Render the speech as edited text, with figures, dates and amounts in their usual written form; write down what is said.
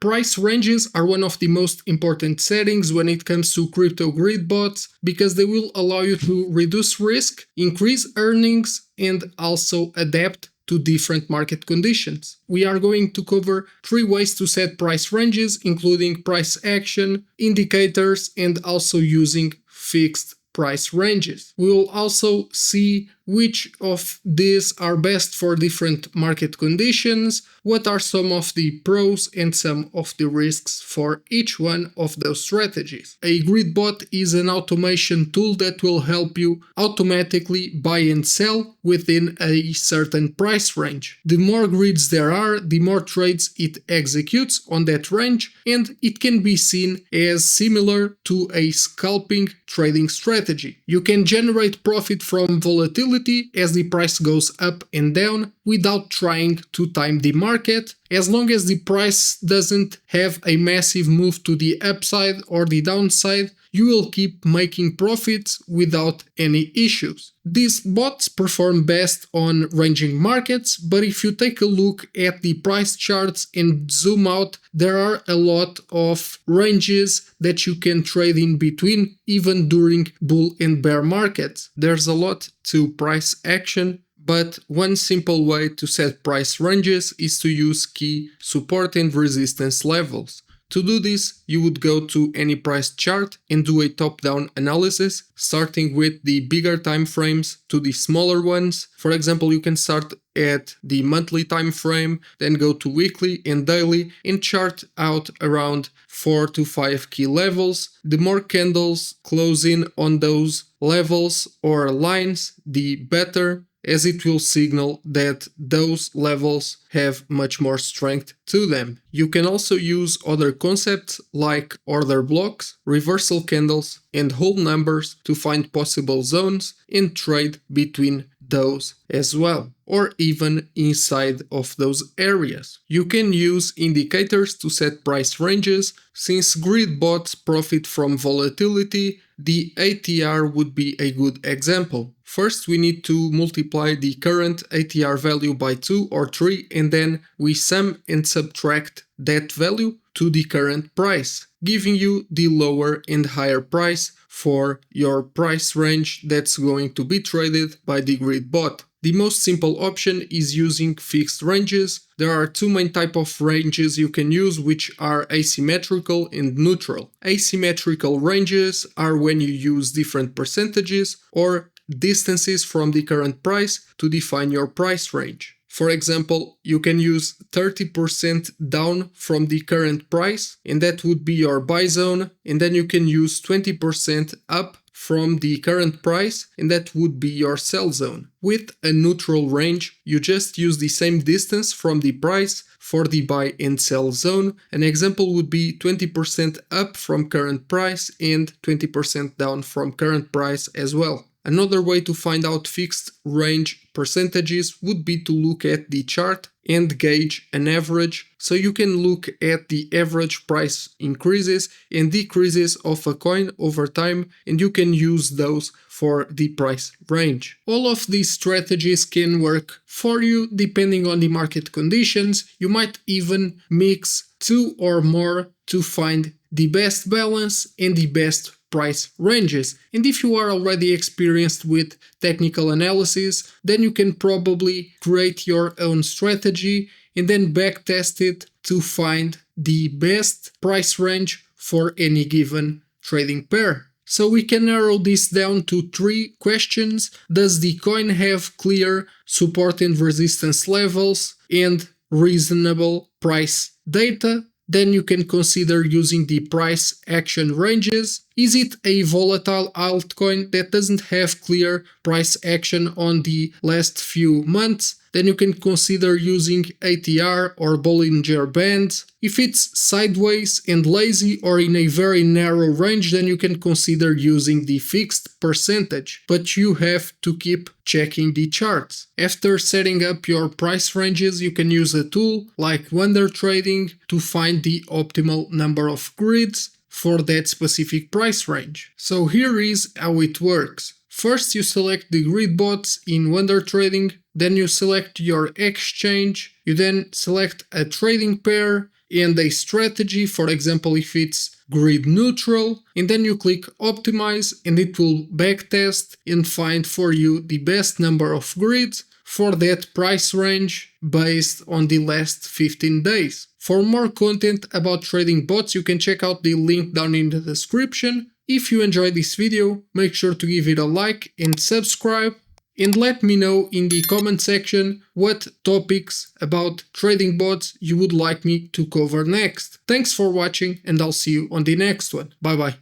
Price ranges are one of the most important settings when it comes to crypto grid bots because they will allow you to reduce risk, increase earnings, and also adapt to different market conditions. We are going to cover 3 ways to set price ranges, including price action, indicators, and also using fixed price ranges. We will also see which of these are best for different market conditions, what are some of the pros and some of the risks for each one of those strategies. A grid bot is an automation tool that will help you automatically buy and sell within a certain price range. The more grids there are, the more trades it executes on that range, and it can be seen as similar to a scalping trading strategy. You can generate profit from volatility as the price goes up and down without trying to time the market, as long as the price doesn't have a massive move to the upside or the downside. You will keep making profits without any issues. These bots perform best on ranging markets, but if you take a look at the price charts and zoom out, there are a lot of ranges that you can trade in between, even during bull and bear markets. There's a lot to price action, but one simple way to set price ranges is to use key support and resistance levels. To do this, you would go to any price chart and do a top-down analysis, starting with the bigger time frames to the smaller ones. For example, you can start at the monthly time frame, then go to weekly and daily and chart out around 4 to 5 key levels. The more candles close in on those levels or lines, the better, as it will signal that those levels have much more strength to them. You can also use other concepts like order blocks, reversal candles, and whole numbers to find possible zones and trade between those as well, or even inside of those areas. You can use indicators to set price ranges. Since grid bots profit from volatility, the ATR would be a good example. First, we need to multiply the current ATR value by 2 or 3, and then we sum and subtract that value to the current price, giving you the lower and higher price for your price range that's going to be traded by the grid bot. The most simple option is using fixed ranges. There are 2 main types of ranges you can use, which are asymmetrical and neutral. Asymmetrical ranges are when you use different percentages or distances from the current price to define your price range. For example, you can use 30% down from the current price, and that would be your buy zone, and then you can use 20% up from the current price, and that would be your sell zone. With a neutral range, you just use the same distance from the price for the buy and sell zone. An example would be 20% up from current price and 20% down from current price as well. Another way to find out fixed range percentages would be to look at the chart and gauge an average, so you can look at the average price increases and decreases of a coin over time, and you can use those for the price range. All of these strategies can work for you depending on the market conditions. You might even mix 2 or more to find the best balance and the best price ranges. And if you are already experienced with technical analysis, then you can probably create your own strategy and then backtest it to find the best price range for any given trading pair. So we can narrow this down to 3 questions. Does the coin have clear support and resistance levels and reasonable price data? Then you can consider using the price action ranges. Is it a volatile altcoin that doesn't have clear price action on the last few months? Then you can consider using ATR or Bollinger Bands. If it's sideways and lazy or in a very narrow range, then you can consider using the fixed percentage, but you have to keep checking the charts. After setting up your price ranges, you can use a tool like Wonder Trading to find the optimal number of grids for that specific price range. So here is how it works. First, you select the grid bots in Wonder Trading, then you select your exchange, you then select a trading pair, and a strategy, for example if it's grid neutral, and then you click optimize and it will backtest and find for you the best number of grids for that price range based on the last 15 days. For more content about trading bots, you can check out the link down in the description. If you enjoyed this video, make sure to give it a like and subscribe, and let me know in the comment section what topics about trading bots you would like me to cover next. Thanks for watching, and I'll see you on the next one. Bye bye.